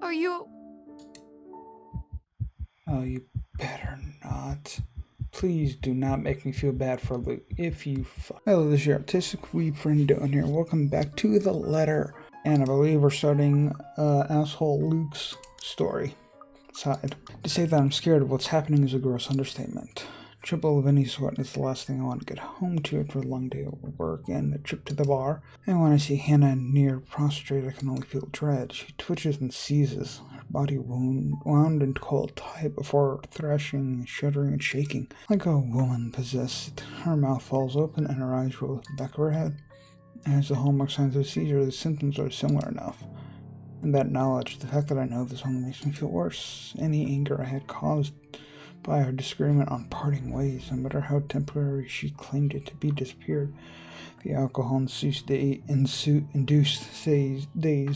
Are you... Oh, you better not. Please do not make me feel bad for Luke if you Hello, this is your artistic weeb friend Dylan here. Welcome back to The Letter. And I believe we're starting asshole Luke's story side. To say that I'm scared of what's happening is a gross understatement. Triple of any sort is the last thing I want to get home to after a long day of work and a trip to the bar. And when I see Hannah near prostrate, I can only feel dread. She twitches and seizes, her body wound and cold tight before thrashing, shuddering, and shaking. Like a woman possessed, her mouth falls open and her eyes roll to the back of her head. As the hallmark signs of a seizure, the symptoms are similar enough. And that knowledge, the fact that I know this only makes me feel worse. Any anger I had caused by our disagreement on parting ways, no matter how temporary she claimed it to be, disappeared. The alcohol-induced days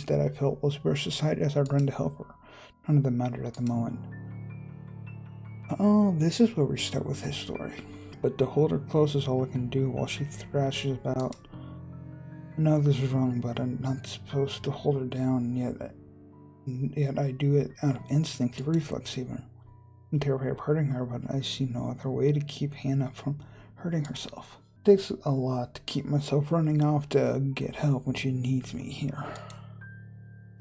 that I felt was brushed aside as I ran to help her. None of them mattered at the moment. Oh, this is where we start with his story. But to hold her close is all I can do while she thrashes about. I know this is wrong, but I'm not supposed to hold her down, yet I do it out of instinct, reflex even. I'm terrified of hurting her, but I see no other way to keep Hannah from hurting herself. It takes a lot to keep myself running off to get help when she needs me here.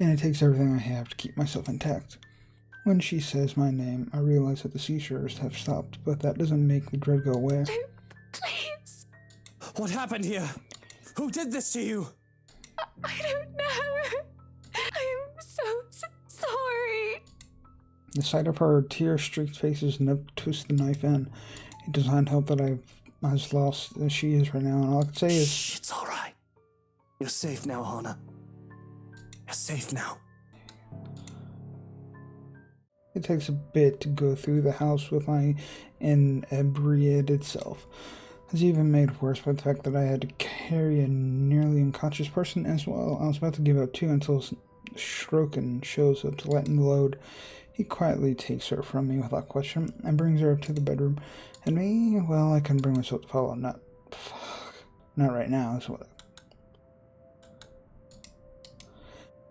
And it takes everything I have to keep myself intact. When she says my name, I realize that the seizures have stopped, but that doesn't make the dread go away. Please. What happened here? Who did this to you? I don't know. I'm so sorry. The sight of her tear-streaked face as Nip twists the knife in. It does not help that I've as lost as she is right now, and all I can say is... Shh, it's all right. You're safe now, Hannah. You're safe now. It takes a bit to go through the house with my inebriated self. It's even made worse by the fact that I had to carry a nearly unconscious person as well. I was about to give up too until Shrokin shows up to lighten the load. He quietly takes her from me without question and brings her up to the bedroom. And me, well, I couldn't bring myself to follow. Not right now, is what.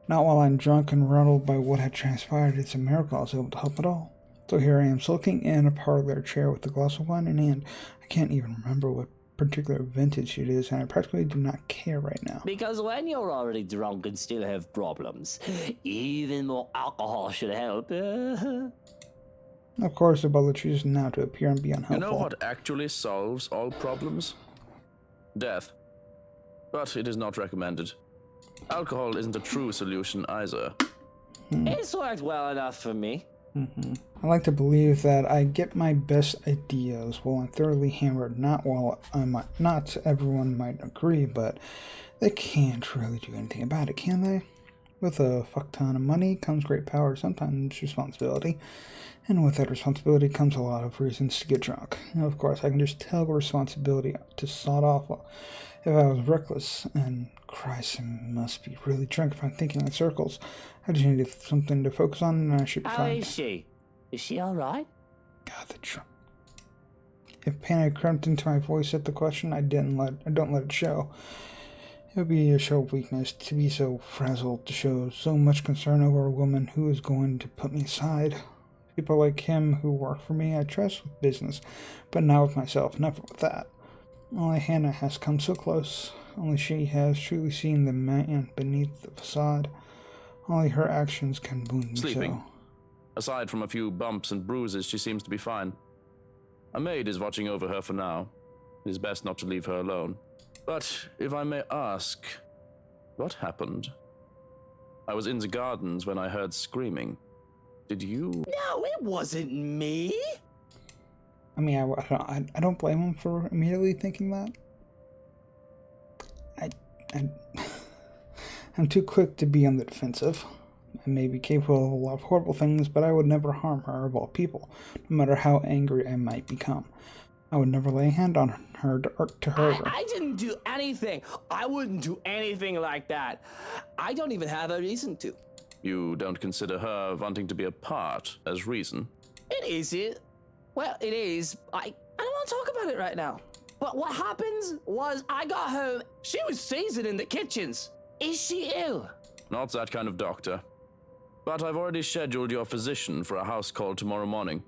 Not while I'm drunk and rattled by what had transpired. It's a miracle I was able to help at all. So here I am, sulking in a parlor chair with a glass of wine in hand. I can't even remember what particular vintage it is, and I practically do not care right now. Because when you're already drunk and still have problems, even more alcohol should help. Of course, the butler chooses now to appear and be unhelpful. You know what actually solves all problems? Death. But it is not recommended. Alcohol isn't a true solution either. It's worked well enough for me. I like to believe that I get my best ideas while I'm thoroughly hammered, not everyone might agree, but they can't really do anything about it, can they? With a fuck ton of money comes great power, sometimes responsibility. And with that responsibility comes a lot of reasons to get drunk. And of course, I can just tell the responsibility to sod off if I was reckless. And Christ, I must be really drunk if I'm thinking in circles. I just need something to focus on and I should be How fine. is she? Is she alright? God, the drunk. If panic crept into my voice at the question, I don't let it show. It would be a show of weakness to be so frazzled, to show so much concern over a woman who is going to put me aside. People like him who work for me, I trust with business, but not with myself, never with that. Only Hannah has come so close. Only she has truly seen the man beneath the facade. Only her actions can wound me Sleeping. so. Aside from a few bumps and bruises, she seems to be fine. A maid is watching over her for now. It is best not to leave her alone. But, if I may ask, what happened? I was in the gardens when I heard screaming. Did you? No, it wasn't me. I mean, I don't blame him for immediately thinking that. I'm too quick to be on the defensive. I may be capable of a lot of horrible things, but I would never harm her of all people, no matter how angry I might become. I would never lay a hand on her to hurt her. I didn't do anything. I wouldn't do anything like that. I don't even have a reason to. You don't consider her wanting to be a part as reason? It isn't. Well, it is. I don't want to talk about it right now. But what happens was I got home. She was seasoned in the kitchens. Is she ill? Not that kind of doctor. But I've already scheduled your physician for a house call tomorrow morning.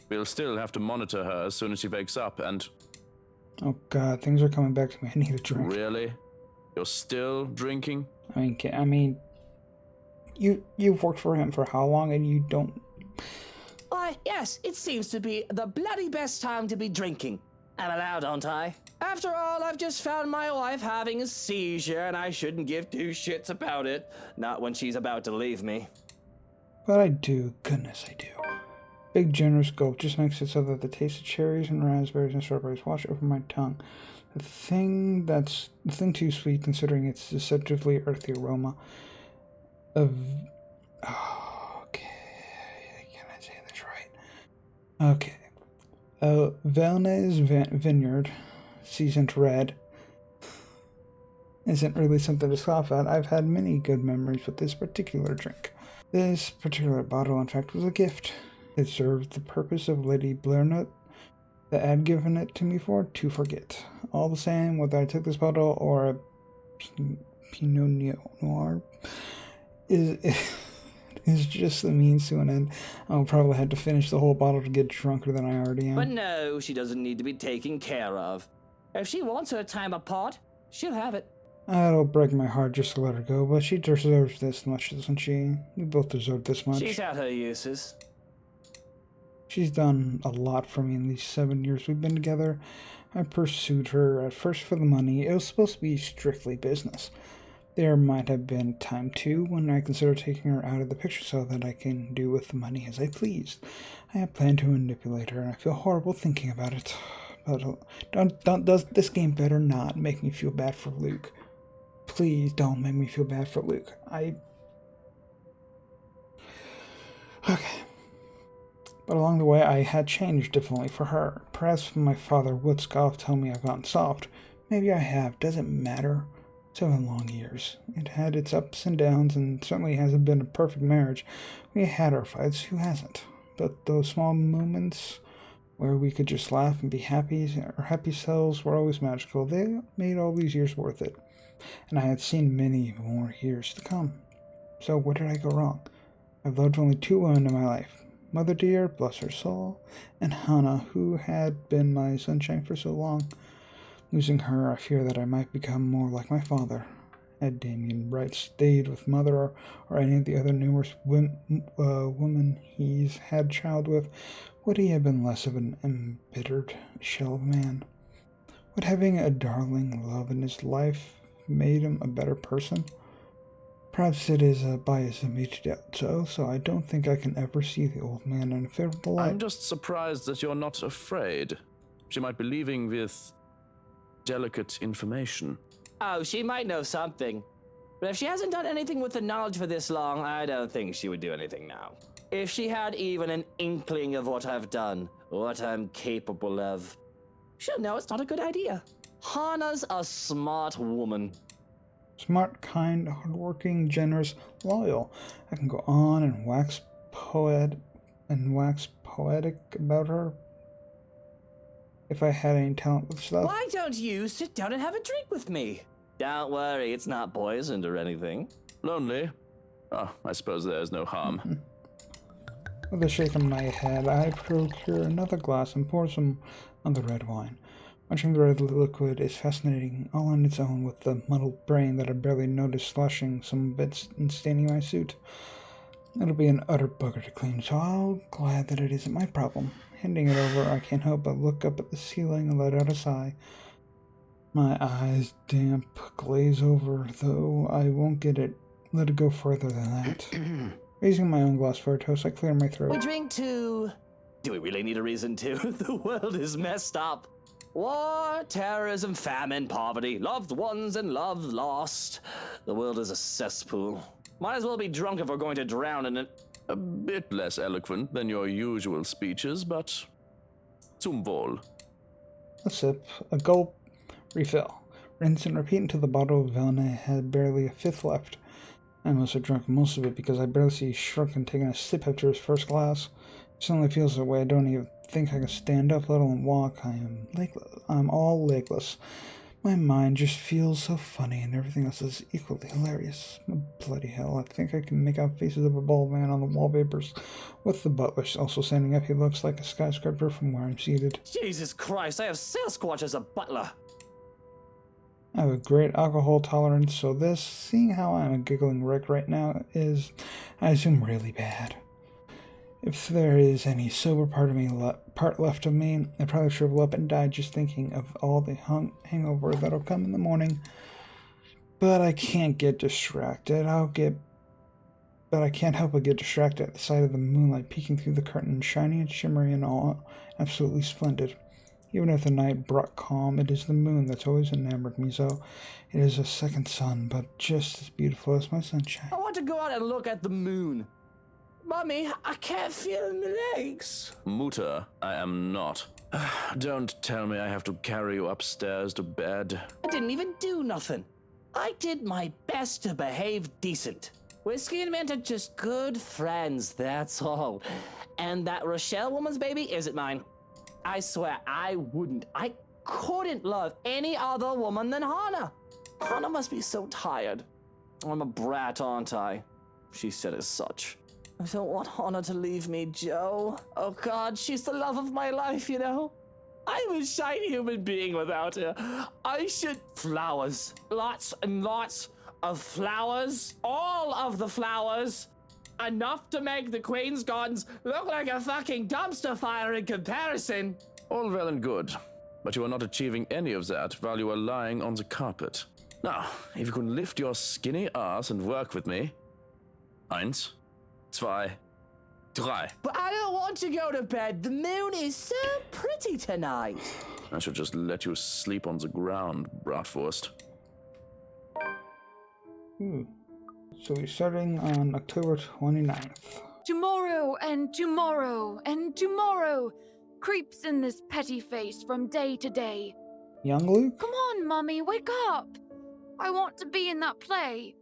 We'll still have to monitor her as soon as she wakes up, and... Oh god, things are coming back to me. I need a drink. Really? You're still drinking? I mean, you've worked for him for how long, and you don't... Why, yes, it seems to be the bloody best time to be drinking. I'm allowed, aren't I? After all, I've just found my wife having a seizure, and I shouldn't give two shits about it. Not when she's about to leave me. But I do. Goodness, I do. Big generous gulp just makes it so that the taste of cherries and raspberries and strawberries wash over my tongue. The thing too sweet considering its deceptively earthy aroma of... Oh, okay. Can I say this right? Okay. Velna's vineyard, seasoned red, isn't really something to scoff at. I've had many good memories with this particular drink. This particular bottle, in fact, was a gift. It served the purpose of Lady Blairnut that had given it to me for to forget. All the same, whether I took this bottle or a Pinot Noir is just the means to an end. I'll probably have to finish the whole bottle to get drunker than I already am. But no, she doesn't need to be taken care of. If she wants her time apart, she'll have it. It'll break my heart just to let her go, but she deserves this much, doesn't she? We both deserve this much. She's had her uses. She's done a lot for me in these 7 years we've been together. I pursued her at first for the money. It was supposed to be strictly business. There might have been time too when I considered taking her out of the picture so that I can do with the money as I pleased. I had planned to manipulate her, and I feel horrible thinking about it. But this game better not make me feel bad for Luke. Please don't make me feel bad for Luke. Okay. But along the way, I had changed differently for her. Perhaps my father would scoff, tell me I've gotten soft. Maybe I have. Doesn't matter. 7 long years. It had its ups and downs, and certainly hasn't been a perfect marriage. We had our fights. Who hasn't? But those small moments where we could just laugh and be happy, our happy selves were always magical. They made all these years worth it. And I had seen many more years to come. So where did I go wrong? I've loved only 2 women in my life. Mother dear, bless her soul, and Hannah, who had been my sunshine for so long. Losing her, I fear that I might become more like my father. Had Damien Wright stayed with Mother or any of the other numerous women he's had child with, would he have been less of an embittered shell of a man? Would having a darling love in his life made him a better person? Perhaps it is a bias of me to doubt so I don't think I can ever see the old man in a favorable light. I'm just surprised that you're not afraid. She might be leaving with delicate information. Oh, she might know something. But if she hasn't done anything with the knowledge for this long, I don't think she would do anything now. If she had even an inkling of what I've done, what I'm capable of, she'll know it's not a good idea. Hannah's a smart woman. Smart, kind, hardworking, generous, loyal. I can go on and wax poetic about her if I had any talent with stuff. Why don't you sit down and have a drink with me? Don't worry, it's not poisoned or anything. Lonely? Oh, I suppose there's no harm. With a shake of my head, I procure another glass and pour some of the red wine. Watching the red liquid is fascinating all on its own with the muddled brain that I barely noticed sloshing some bits and staining my suit. It'll be an utter bugger to clean, so I'm glad that it isn't my problem. Handing it over, I can't help but look up at the ceiling and let out a sigh. My eyes damp, glaze over, though I won't let it go further than that. Raising my own glass for a toast, I clear my throat. We drink to... Do we really need a reason to? The world is messed up. War, terrorism, famine, poverty, loved ones and love lost. The world is a cesspool. Might as well be drunk if we're going to drown in it. A bit less eloquent than your usual speeches, but zum Wohl. A sip, a gulp, refill. Rinse and repeat until the bottle of Velna had barely a fifth left. I must have drunk most of it because I barely see Shrunken taking a sip after his first glass. It suddenly feels that way. I don't even think I can stand up, let alone walk. I'm all legless. My mind just feels so funny and everything else is equally hilarious. Bloody hell, I think I can make out faces of a bald man on the wallpapers with the butler also standing up. He looks like a skyscraper from where I'm seated. Jesus Christ, I have Sasquatch as a butler. I have a great alcohol tolerance, so this, seeing how I'm a giggling wreck right now, is, I assume, really bad. If there is any sober part left of me, I'd probably shrivel up and die just thinking of all the hangover that'll come in the morning. But I can't get distracted. But I can't help but get distracted at the sight of the moonlight peeking through the curtain, shiny and shimmery and all absolutely splendid. Even if the night brought calm, it is the moon that's always enamored me, so it is a second sun, but just as beautiful as my sunshine. I want to go out and look at the moon. Mommy, I can't feel my legs. Mutter, I am not. Don't tell me I have to carry you upstairs to bed. I didn't even do nothing. I did my best to behave decent. Whiskey and Mint are just good friends, that's all. And that Rochelle woman's baby isn't mine. I swear, I couldn't love any other woman than Hannah. Hannah must be so tired. I'm a brat, aren't I? She said as such. I don't want Hannah to leave me, Joe. Oh God, she's the love of my life, you know? I'm a shy human being without her. I should... Flowers. Lots and lots of flowers. All of the flowers. Enough to make the Queen's Gardens look like a fucking dumpster fire in comparison. All well and good, but you are not achieving any of that while you are lying on the carpet. Now, if you can lift your skinny ass and work with me. 1, 2, 3. But I don't want to go to bed. The moon is so pretty tonight. I should just let you sleep on the ground, Bratwurst. So we're starting on October 29th. Tomorrow and tomorrow and tomorrow creeps in this petty face from day to day. Young Luke? Come on, Mummy, wake up. I want to be in that play.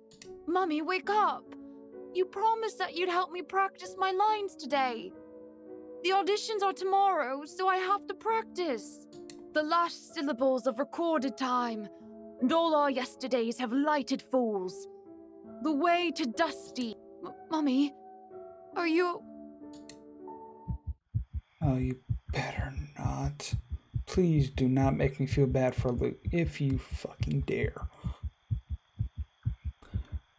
Mummy, wake up. You promised that you'd help me practice my lines today. The auditions are tomorrow, so I have to practice. The last syllables of recorded time, and all our yesterdays have lighted fools. The way to Dusty. Mummy, are you... Oh, you better not. Please do not make me feel bad for Luke, if you fucking dare.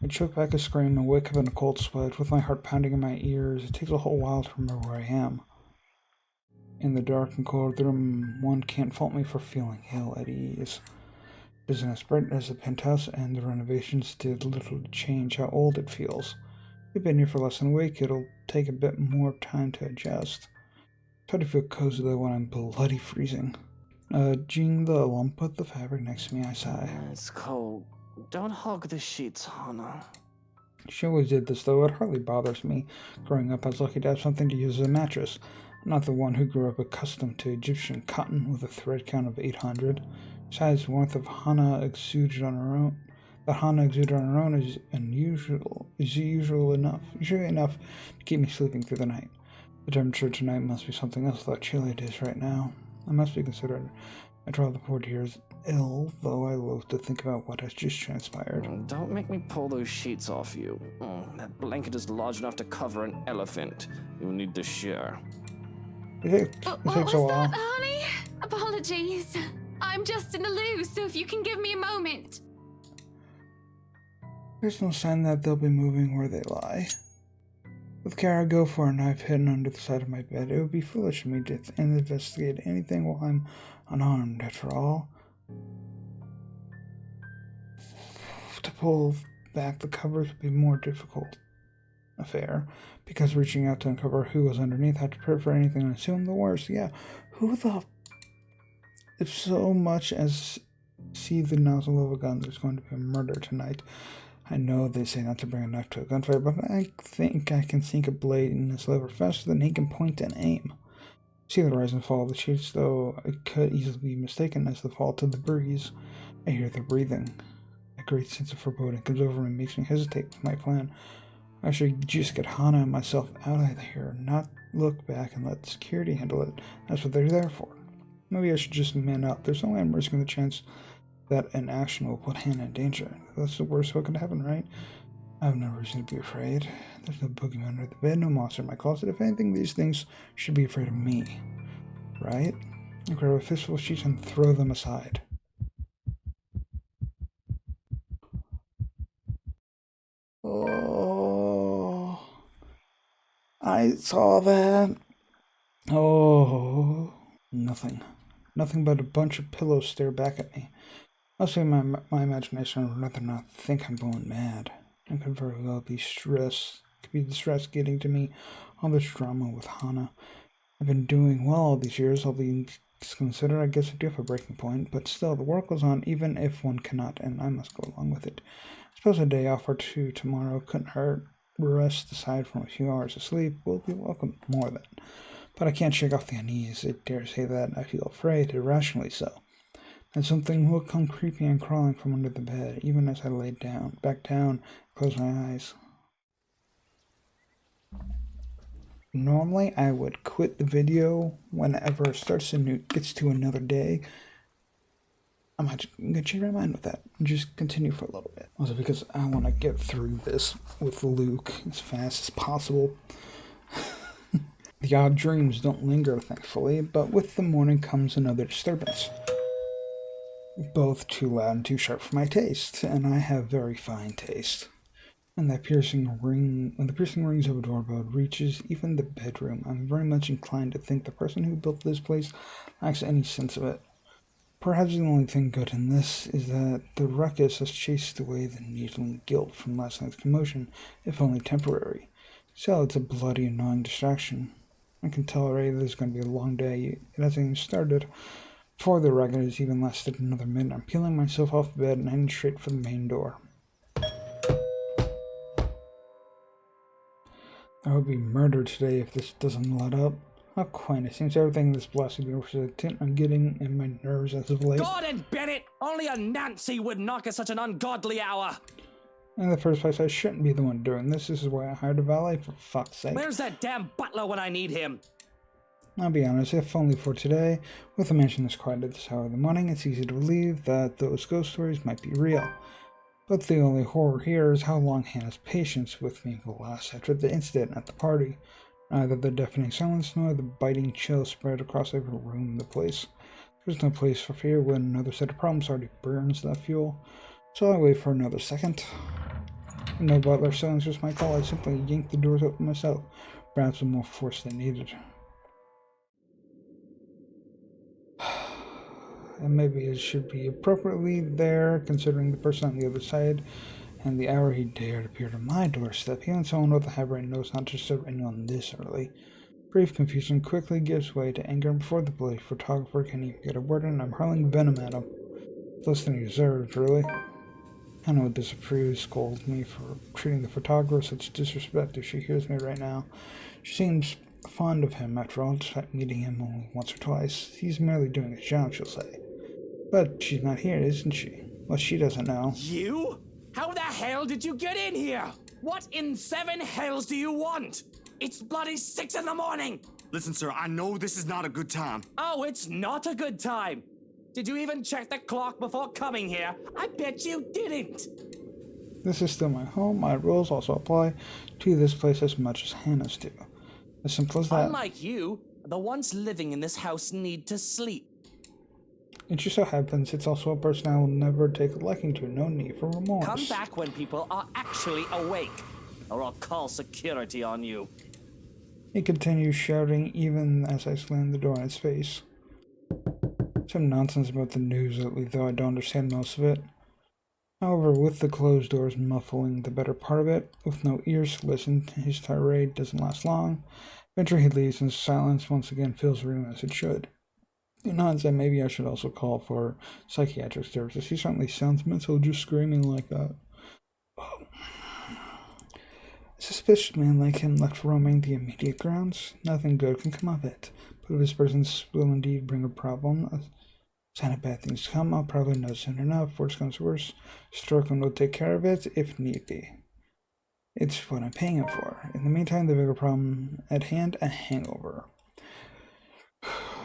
I choke back a scream and wake up in a cold sweat with my heart pounding in my ears. It takes a whole while to remember where I am. In the dark and cold room, one can't fault me for feeling ill at ease. It isn't as bright as the penthouse, and the renovations did little to change how old it feels. We've been here for less than a week. It'll take a bit more time to adjust. Try to feel cozy though when I'm bloody freezing. Nudging the lump of the fabric next to me, I sigh. It's cold. Don't hug the sheets, Hannah. She always did this, though. It hardly bothers me. Growing up, I was lucky to have something to use as a mattress. I'm not the one who grew up accustomed to Egyptian cotton with a thread count of 800. Besides, the warmth of Hannah exuded on her own. That Hannah exuded on her own is usually enough to keep me sleeping through the night. The temperature tonight must be something else with how chilly it is right now. I must be considered. I draw the poor dears ill, though I loathe to think about what has just transpired. Don't make me pull those sheets off you. That blanket is large enough to cover an elephant. You'll need to share. It What takes was a while. that, honey? Apologies. I'm just in a loo, so if you can give me a moment. There's no sign that they'll be moving where they lie. With care, I go for a knife hidden under the side of my bed. It would be foolish of me to investigate anything while I'm unarmed, after all. To pull back the covers would be a more difficult affair, because reaching out to uncover who was underneath, I had to prepare for anything and assume the worst. Yeah, who the... If so much as see the nozzle of a gun, there's going to be a murder tonight. I know they say not to bring a knife to a gunfight, but I think I can sink a blade in his liver faster than he can point and aim. See the rise and fall of the sheets, though it could easily be mistaken as the fall to the breeze. I hear their breathing. A great sense of foreboding comes over me and makes me hesitate with my plan. I should just get Hannah and myself out of here, not look back and let security handle it. That's what they're there for. Maybe I should just man up. There's no way I'm risking the chance that an action will put Hannah in danger. That's the worst what could happen, right? I have no reason to be afraid. There's no boogeyman under the bed, no monster in my closet. If anything, these things should be afraid of me. Right? I grab a fistful of sheets and throw them aside. Oh, I saw that. Oh, nothing. Nothing but a bunch of pillows stare back at me. I'll say my imagination would rather not think I'm going mad. I could very well be stressed. Could be the stress getting to me. All this drama with Hana. I've been doing well all these years, all these considered. I guess I do have a breaking point, but still, the work goes on even if one cannot, and I must go along with it. I suppose a day off or two tomorrow couldn't hurt. Rest aside from a few hours of sleep will be welcome more than. But I can't shake off the unease. I dare say that I feel afraid, irrationally so. And something will come creeping and crawling from under the bed, even as I lay back down, close my eyes. Normally, I would quit the video whenever it gets to another day. I'm gonna change my mind with that and just continue for a little bit. Also, because I want to get through this with Luke as fast as possible. The odd dreams don't linger, thankfully, but with the morning comes another disturbance. Both too loud and too sharp for my taste, and I have very fine taste. When the piercing rings of a doorbell reaches even the bedroom, I'm very much inclined to think the person who built this place lacks any sense of it. Perhaps the only thing good in this is that the ruckus has chased away the needling guilt from last night's commotion, if only temporary. So it's a bloody annoying distraction. I can tell already that it's going to be a long day. It hasn't even started. Before the ruckus has even lasted another minute, I'm peeling myself off the bed and heading straight for the main door. I would be murdered today if this doesn't let up. How quaint. It seems everything in this blasted universe is a tint I'm getting in my nerves as of late. Gordon Bennett! Only a Nancy would knock at such an ungodly hour! In the first place, I shouldn't be the one doing this. This is why I hired a valet, for fuck's sake. Where's that damn butler when I need him? I'll be honest, if only for today. With a mansion this quiet at this hour of the morning, it's easy to believe that those ghost stories might be real. But the only horror here is how long Hannah's patience with me will last after the incident at the party. Neither the deafening silence nor the biting chill spread across every room in the place. There's no place for fear when another set of problems already burns that fuel. So I wait for another second. When no butler answers my call, I simply yank the doors open myself, perhaps with more force than needed. And maybe it should be appropriately there, considering the person on the other side and the hour he dared appear on my doorstep. Even someone with a high-brain knows not to disturb anyone this early. Brief confusion quickly gives way to anger, and before the bloody photographer can even get a word in, I'm hurling venom at him. Less than he deserved, really. Hannah would disapprove, scold me for treating the photographer with such disrespect if she hears me right now. She seems fond of him, after all, despite meeting him only once or twice. He's merely doing his job, she'll say. But she's not here, isn't she? Well, she doesn't know. You? How the hell did you get in here? What in seven hells do you want? It's bloody 6 in the morning! Listen, sir, I know this is not a good time. Oh, it's not a good time! Did you even check the clock before coming here? I bet you didn't! This is still my home. My rules also apply to this place as much as Hannah's do. As simple as that. Unlike you, the ones living in this house need to sleep. It just so happens it's also a person I will never take a liking to. No need for remorse. Come back when people are actually awake, or I'll call security on you. He continues shouting even as I slam the door in his face. Some nonsense about the news lately, though I don't understand most of it. However, with the closed doors muffling the better part of it, with no ears to listen, his tirade doesn't last long. Eventually he leaves and silence once again fills the room as it should. He nods that maybe I should also call for psychiatric services. He certainly sounds mental just screaming like that. A suspicious man like him left roaming the immediate grounds. Nothing good can come of it. But if this person will indeed bring a problem, a sign of bad things to come, I'll probably know soon enough. Worst comes to worst, Strickland will take care of it if need be. It's what I'm paying him for. In the meantime, the bigger problem at hand, a hangover.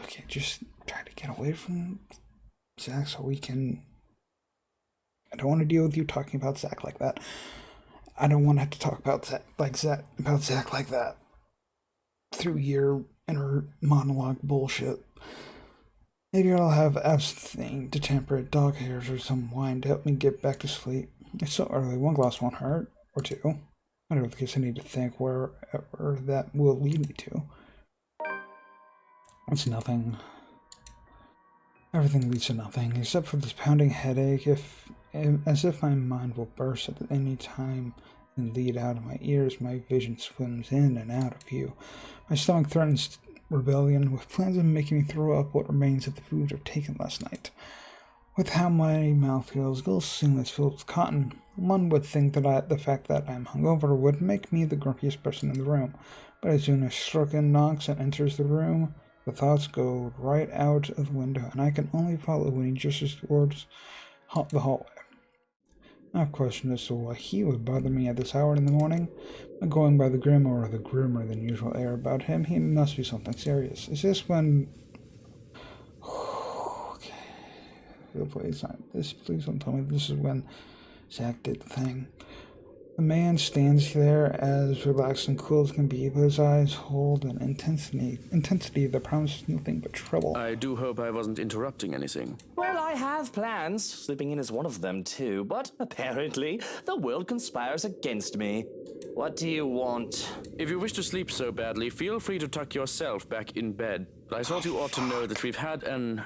Okay, just try to get away from Zach so we can I don't want to deal with you talking about Zach like that. I don't want to have to talk about Zach like that through your inner monologue bullshit. Maybe I'll have absinthe to temper it, dog hairs, or some wine to help me get back to sleep. It's so early, one glass won't hurt, or two. I don't guess I need to think wherever that will lead me to. It's nothing. Everything leads to nothing, except for this pounding headache, as if my mind will burst at any time and lead out of my ears. My vision swims in and out of view. My stomach threatens rebellion, with plans of making me throw up what remains of the food I've taken last night. With how my mouth feels, glistening as filled with cotton, one would think that the fact that I'm hungover would make me the grumpiest person in the room. But as soon as Strucken knocks and enters the room, the thoughts go right out of the window, and I can only follow when he gestures towards the hallway. I have questioned as to why he would bother me at this hour in the morning, but going by the grimmer or the grimmer than usual air about him, he must be something serious. Is this when... Okay. Please don't tell me this is when Zach did the thing. The man stands there as relaxed and cool as can be, but his eyes hold an intensity that promises nothing but trouble. I do hope I wasn't interrupting anything. Well, I have plans. Sleeping in is one of them, too. But apparently, the world conspires against me. What do you want? If you wish to sleep so badly, feel free to tuck yourself back in bed. I thought you ought to know that we've had an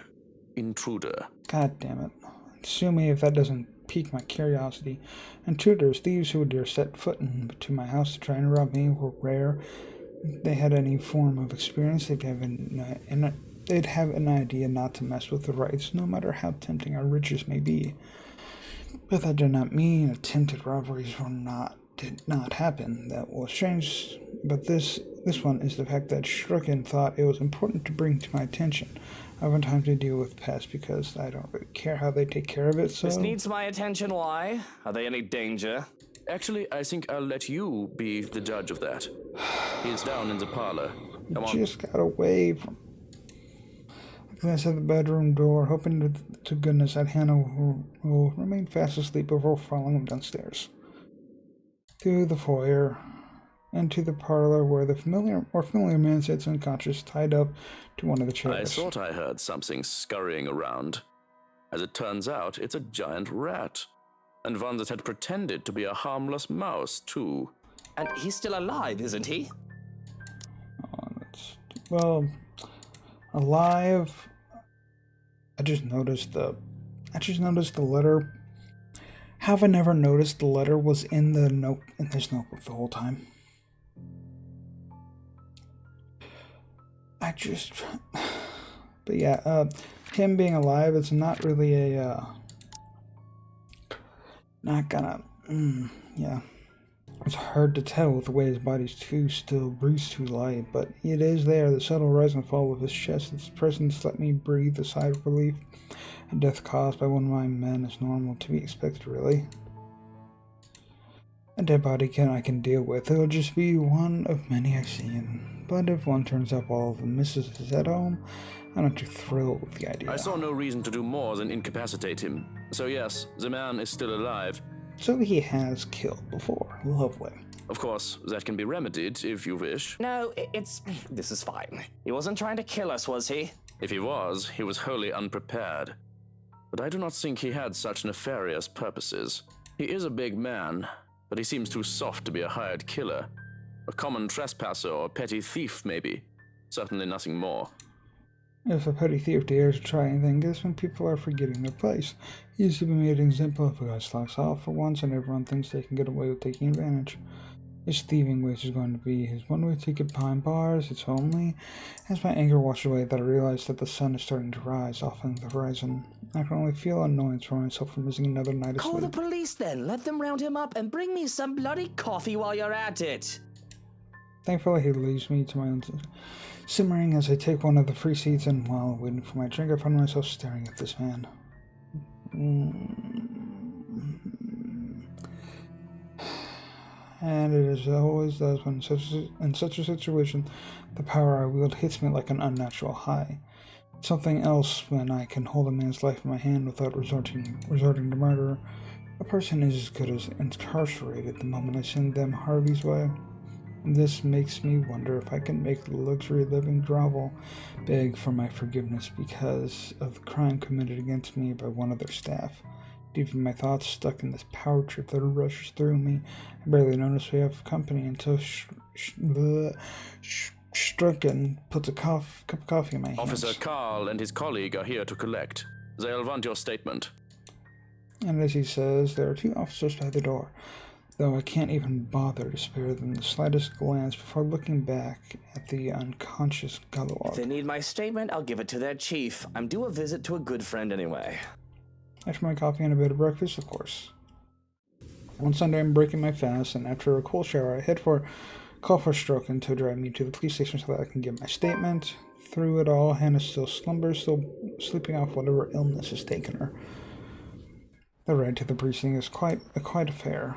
intruder. God damn it. Sue me if that doesn't pique my curiosity. Intruders, thieves who would dare set foot into my house to try and rob me, were rare. If they had any form of experience, they'd have an idea not to mess with the rights, no matter how tempting our riches may be. But that did not mean attempted robberies did not happen. That was strange, but this one is the fact that Strucken thought it was important to bring to my attention. I have time to deal with pests because I don't really care how they take care of it, so... This needs my attention, why? Are they any danger? Actually, I think I'll let you be the judge of that. He's down in the parlor. Come on. Just got away from... I glanced at the bedroom door, hoping to goodness that Hannah will remain fast asleep before following him downstairs. Through the foyer, into the parlor where the familiar man sits unconscious, tied up to one of the chairs. I thought I heard something scurrying around. As it turns out, it's a giant rat. And one that had pretended to be a harmless mouse, too. And he's still alive, isn't he? Well, alive. I just noticed the letter. Have I never noticed the letter was in this notebook the whole time? But yeah, him being alive, it's not really yeah. It's hard to tell with the way his body's too still, breathes too light, but it is there, the subtle rise and fall of his chest. Its presence let me breathe a sigh of relief. A death caused by one of my men is normal, to be expected, really. A dead body I can deal with. It'll just be one of many I've seen. But if one turns up while the missus is at home, I'm not too thrilled with the idea. I saw no reason to do more than incapacitate him. So yes, the man is still alive. So he has killed before. Lovely. Of course, that can be remedied if you wish. No, this is fine. He wasn't trying to kill us, was he? If he was wholly unprepared. But I do not think he had such nefarious purposes. He is a big man, but he seems too soft to be a hired killer. A common trespasser or petty thief, maybe. Certainly nothing more. If a petty thief dares to try anything, guess when people are forgetting their place. He used to be made an example if a guy slacks off for once and everyone thinks they can get away with taking advantage. His thieving ways is going to be his one-way ticket behind bars. It's only as my anger washes away that I realize that the sun is starting to rise off in the horizon. I can only feel annoyance for myself for missing another night of sleep. Call the police then. Let them round him up and bring me some bloody coffee while you're at it. Thankfully, he leaves me to my own simmering as I take one of the free seats, and while waiting for my drink, I find myself staring at this man. And it as always does when in such a situation, the power I wield hits me like an unnatural high. something else when I can hold a man's life in my hand without resorting to murder. A person is as good as incarcerated the moment I send them Harvey's way. And this makes me wonder if I can make the luxury living grovel beg for my forgiveness because of the crime committed against me by one of their staff. Deep in my thoughts, stuck in this power trip that rushes through me, I barely notice we have company until Stricken puts a cup of coffee in my hands. Officer Carl and his colleague are here to collect. They'll want your statement. And as he says, there are 2 officers by the door, though I can't even bother to spare them the slightest glance before looking back at the unconscious Gallowog. If they need my statement, I'll give it to their chief. I'm due a visit to a good friend anyway. After my coffee and a bit of breakfast, of course. One Sunday, I'm breaking my fast, and after a cool shower, I call for Stroken to drive me to the police station so that I can give my statement. Through it all, Hannah still slumbers, still sleeping off whatever illness has taken her. The ride to the precinct is quite a affair.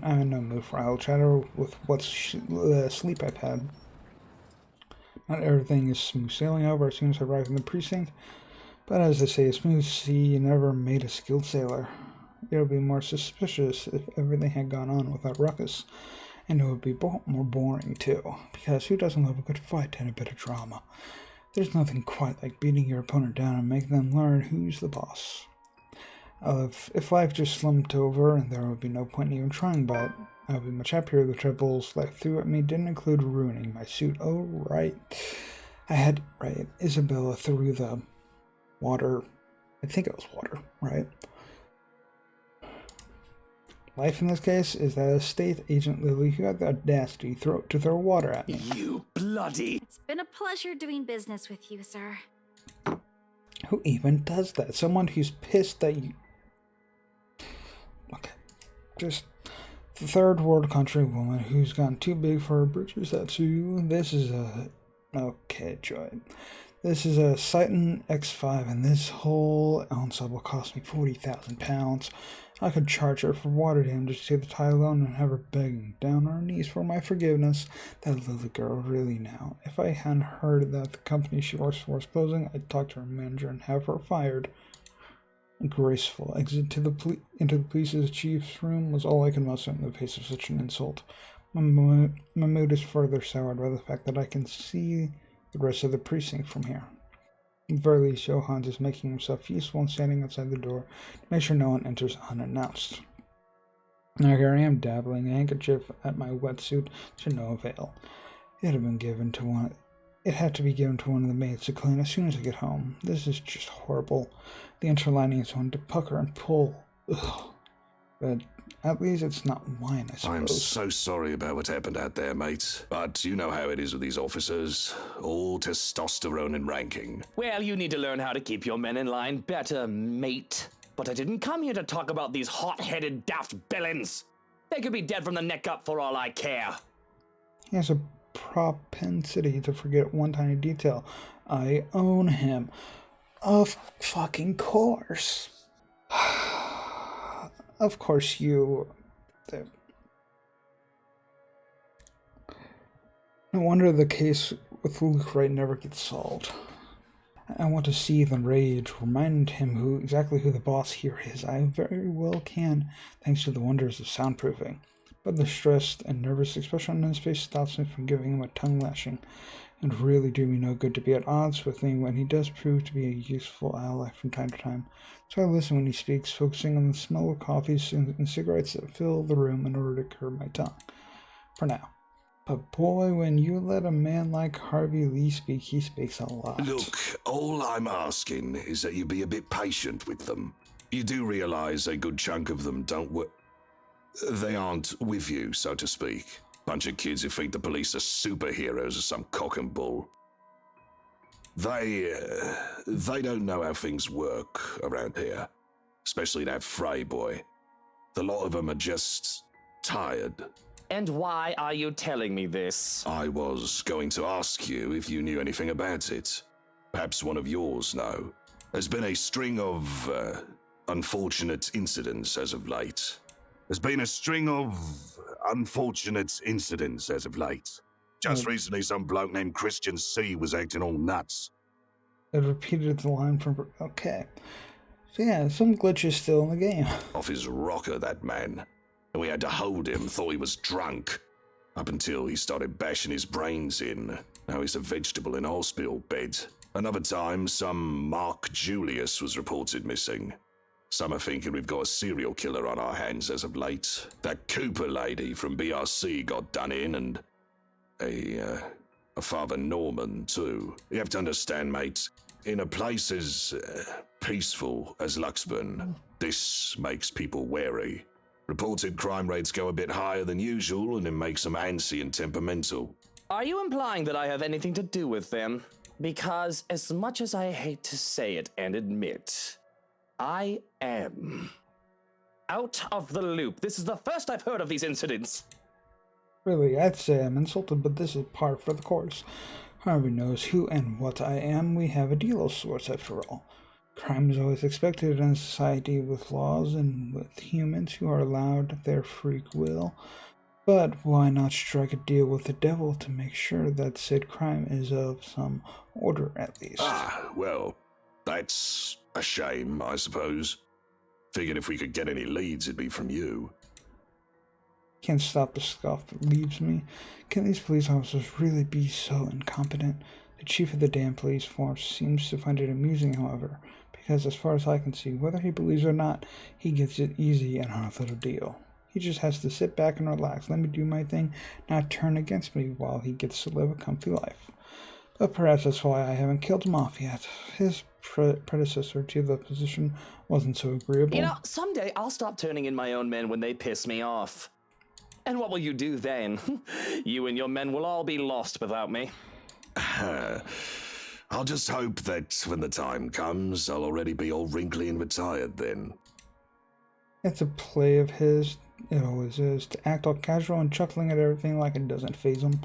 I'm in no mood for idle chatter with what sleep I've had. Not everything is smooth sailing over as soon as I arrive in the precinct, but as they say, a smooth sea never made a skilled sailor. It would be more suspicious if everything had gone on without ruckus, and it would be more boring too, because who doesn't love a good fight and a bit of drama? There's nothing quite like beating your opponent down and making them learn who's the boss. If life just slumped over, and there would be no point in even trying, but I would be much happier the troubles life threw at me didn't include ruining my suit. Oh, right. Isabella threw the water. I think it was water, right? Life in this case is that a state agent Lily who had the audacity to throw water at me. You bloody... It's been a pleasure doing business with you, sir. Who even does that? Someone who's pissed that you... Okay. Just the third world country woman who's gotten too big for her britches, that's you. This is a... Okay, Joy. This is a Citan X5, and this whole ensemble cost me £40,000. I could charge her for water damage to the tie alone and have her begging down on her knees for my forgiveness. That little girl really now. If I hadn't heard that the company she works for was closing, I'd talk to her manager and have her fired. A graceful exit to into the police's chief's room was all I could muster in the face of such an insult. My mood is further soured by the fact that I can see the rest of the precinct from here. At the very least, Johannes is making himself useful and standing outside the door to make sure no one enters unannounced. Now here I am dabbling a handkerchief at my wetsuit to no avail. It had to be given to one of the maids to clean as soon as I get home. This is just horrible. The interlining is one to pucker and pull. Ugh. But at least it's not wine, I suppose. I'm so sorry about what happened out there, mate. But you know how it is with these officers. All testosterone and ranking. Well, you need to learn how to keep your men in line better, mate. But I didn't come here to talk about these hot-headed daft villains. They could be dead from the neck up for all I care. He has a propensity to forget one tiny detail. I own him. Of fucking course. Of course you... No wonder the case with Luke Wright never gets solved. I want to seethe and rage, remind him exactly who the boss here is. I very well can, thanks to the wonders of soundproofing. But the stressed and nervous expression on his face stops me from giving him a tongue lashing. It would really do me no good to be at odds with me when he does prove to be a useful ally from time to time. So I listen when he speaks, focusing on the smell of coffees and cigarettes that fill the room in order to curb my tongue. For now. But boy, when you let a man like Harvey Lee speak, he speaks a lot. Look, all I'm asking is that you be a bit patient with them. You do realize a good chunk of them don't work. They aren't with you, so to speak. Bunch of kids who think the police are superheroes or some cock and bull. They don't know how things work around here. Especially that Frey boy. The lot of them are just tired. And why are you telling me this? I was going to ask you if you knew anything about it. Perhaps one of yours know. There's been a string of unfortunate incidents as of late. Just recently, some bloke named Christian C was acting all nuts. It repeated the line from... Okay. So yeah, some glitches still in the game. Off his rocker, that man. And we had to hold him, thought he was drunk. Up until he started bashing his brains in. Now he's a vegetable in a hospital bed. Another time, some Mark Julius was reported missing. Some are thinking we've got a serial killer on our hands as of late. That Cooper lady from BRC got done in, and a Father Norman, too. You have to understand, mate, in a place as peaceful as Luxburn, this makes people wary. Reported crime rates go a bit higher than usual, and it makes them antsy and temperamental. Are you implying that I have anything to do with them? Because as much as I hate to say it and admit, I am out of the loop. This is the first I've heard of these incidents. Really, I'd say I'm insulted, but this is par for the course. Harvey knows who and what I am. We have a deal of sorts, after all. Crime is always expected in a society with laws and with humans who are allowed their freak will. But why not strike a deal with the devil to make sure that said crime is of some order, at least? Ah, well, that's a shame, I suppose. Figured if we could get any leads, it'd be from you. Can't stop the scoff that leaves me. Can these police officers really be so incompetent? The chief of the damn police force seems to find it amusing, however, because as far as I can see, whether he believes or not, he gets it easy and on a little deal. He just has to sit back and relax, let me do my thing, not turn against me while he gets to live a comfy life. But perhaps that's why I haven't killed him off yet. His predecessor to the position wasn't so agreeable. You know, someday I'll stop turning in my own men when they piss me off. And what will you do then? You and your men will all be lost without me. I'll just hope that when the time comes, I'll already be all wrinkly and retired then. It's a play of his, it always is, to act all casual and chuckling at everything like it doesn't faze him.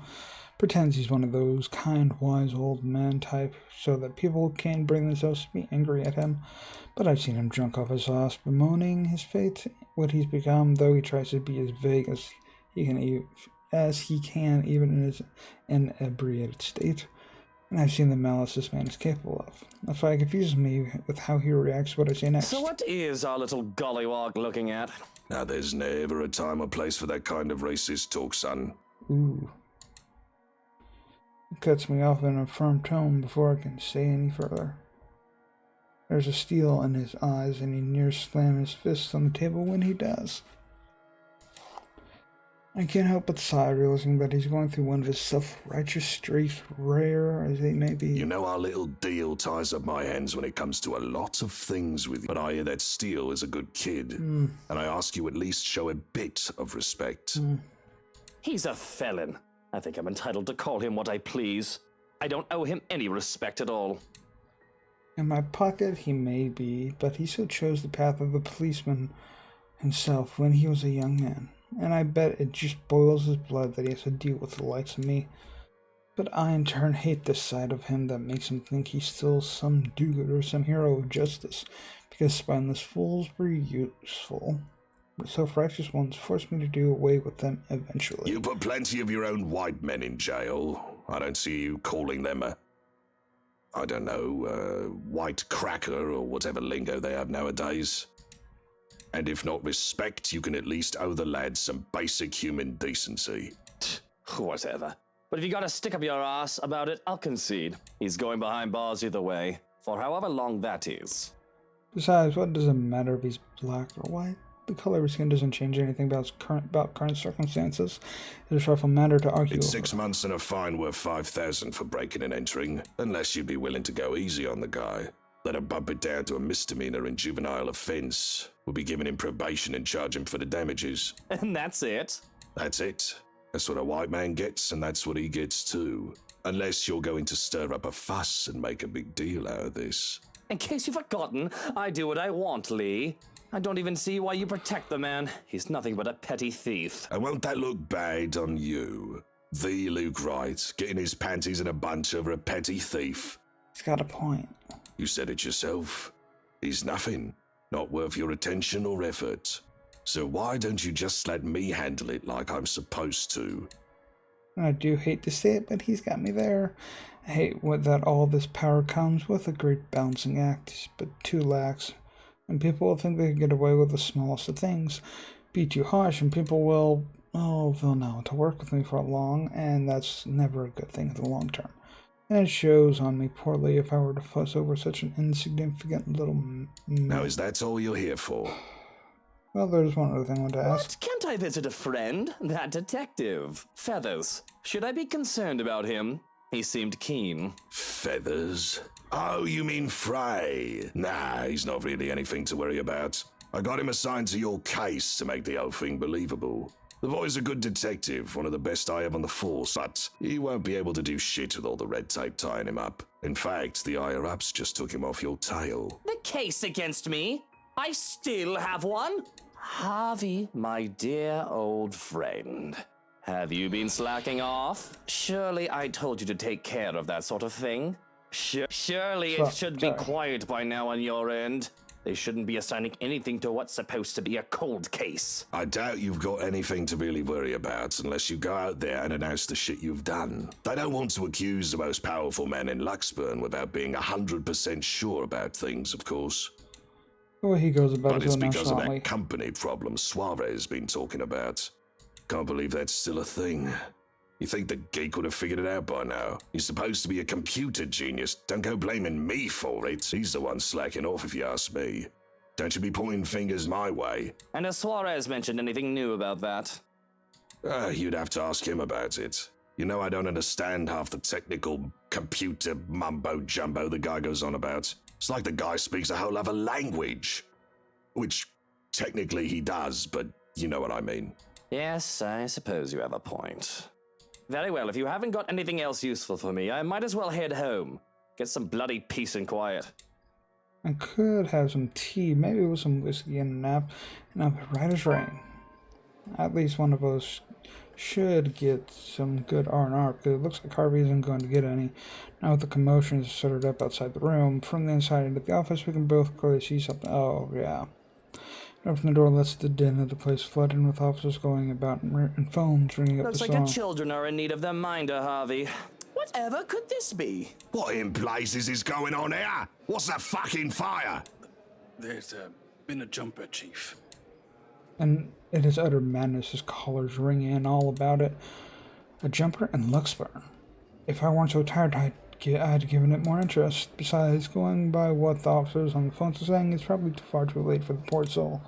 Pretends he's one of those kind, wise old man type, so that people can't bring themselves to be angry at him. But I've seen him drunk off his ass, bemoaning his fate, what he's become, though he tries to be as vague as he can even in his inebriated state. And I've seen the malice this man is capable of. That's why it confuses me with how he reacts to what I say next. So what is our little gollywog looking at? Now, there's never a time or place for that kind of racist talk, son. Ooh. He cuts me off in a firm tone before I can say any further. There's a steel in his eyes, and he near slams his fist on the table when he does. I can't help but sigh, realizing that he's going through one of his self-righteous streaks, rare as they may be. You know our little deal ties up my hands when it comes to a lot of things with you. But I hear that Steele is a good kid, and I ask you at least show a bit of respect. He's a felon. I think I'm entitled to call him what I please. I don't owe him any respect at all. In my pocket he may be, but he still chose the path of the policeman himself when he was a young man. And I bet it just boils his blood that he has to deal with the likes of me. But I in turn hate this side of him that makes him think he's still some do-gooder or some hero of justice, because spineless fools were useful. But self-righteous ones forced me to do away with them eventually. You put plenty of your own white men in jail. I don't see you calling them white cracker or whatever lingo they have nowadays. And if not respect, you can at least owe the lad some basic human decency. Whatever. But if you gotta stick up your ass about it, I'll concede. He's going behind bars either way, for however long that is. Besides, what does it matter if he's black or white? The color of his skin doesn't change anything about current circumstances. It's a trifle matter to argue It's over. 6 months and a fine worth 5,000 for breaking and entering, unless you'd be willing to go easy on the guy. Let him bump it down to a misdemeanor and juvenile offense. We'll be giving him probation and charge him for the damages. And that's it? That's it. That's what a white man gets, and that's what he gets too. Unless you're going to stir up a fuss and make a big deal out of this. In case you've forgotten, I do what I want, Lee. I don't even see why you protect the man. He's nothing but a petty thief. And won't that look bad on you? The Luke Wright, getting his panties in a bunch over a petty thief. He's got a point. You said it yourself. He's nothing. Not worth your attention or effort. So why don't you just let me handle it like I'm supposed to? And I do hate to say it, but he's got me there. I hate that all this power comes with a great balancing act, but too lax. And people will think they can get away with the smallest of things. Be too harsh, and people will, they'll know how to work with me for long, and that's never a good thing in the long term. And it shows on me poorly if I were to fuss over such an insignificant little Now, is that all you're here for? Well, there's one other thing I want to ask. What? Can't I visit a friend? That detective. Feathers. Should I be concerned about him? He seemed keen. Feathers? Oh, you mean Frey? Nah, he's not really anything to worry about. I got him assigned to your case to make the whole thing believable. The boy's a good detective, one of the best I have on the force, but he won't be able to do shit with all the red tape tying him up. In fact, the higher-ups just took him off your tail. The case against me? I still have one? Harvey, my dear old friend. Have you been slacking off? Surely I told you to take care of that sort of thing. Surely it should be quiet by now on your end. They shouldn't be assigning anything to what's supposed to be a cold case. I doubt you've got anything to really worry about unless you go out there and announce the shit you've done. They don't want to accuse the most powerful man in Luxburn without being 100% sure about things, of course. The way he goes about But it it's so because of nonchalantly. that company problem Suarez has been talking about. Can't believe that's still a thing. You think the geek would have figured it out by now? He's supposed to be a computer genius. Don't go blaming me for it. He's the one slacking off if you ask me. Don't you be pointing fingers my way. And has Suarez mentioned anything new about that? You'd have to ask him about it. You know I don't understand half the technical computer mumbo-jumbo the guy goes on about. It's like the guy speaks a whole other language. Which, technically he does, but you know what I mean. Yes, I suppose you have a point. Very well, if you haven't got anything else useful for me, I might as well head home. Get some bloody peace and quiet. I could have some tea, maybe with some whiskey and a nap, and I'll be right as rain. At least one of us should get some good R&R, because it looks like Harvey isn't going to get any. Now with the commotions started up outside the room, from the inside into the office, we can both clearly see something. Oh, yeah. Opening the door lets the din of the place flood in with officers going about and phones ringing up Looks the like song. the children are in need of their minder, Harvey. Whatever could this be? What in blazes is going on here? What's that fucking fire? There's been a jumper, Chief. And it is utter madness as callers ring in all about it. A jumper in Luxburn. If I weren't so tired, I'd given it more interest. Besides, going by what the officers on the phones are saying, it's probably far too late for the poor soul.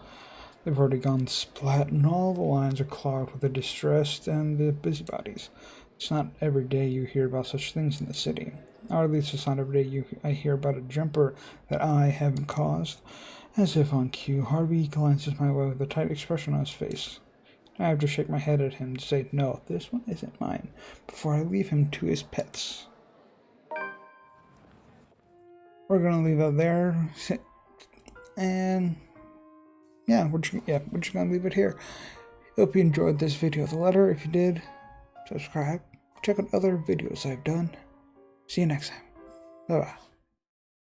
They've already gone splat, and all the lines are clogged with the distressed and the busybodies. It's not every day you hear about such things in the city. Or at least it's not every day I hear about a jumper that I haven't caused. As if on cue, Harvey glances my way with a tight expression on his face. I have to shake my head at him to say, no, this one isn't mine, before I leave him to his pets. We're gonna leave it there, and yeah, we're just gonna leave it here. Hope you enjoyed this video of the letter. If you did, subscribe. Check out other videos I've done. See you next time. Bye bye.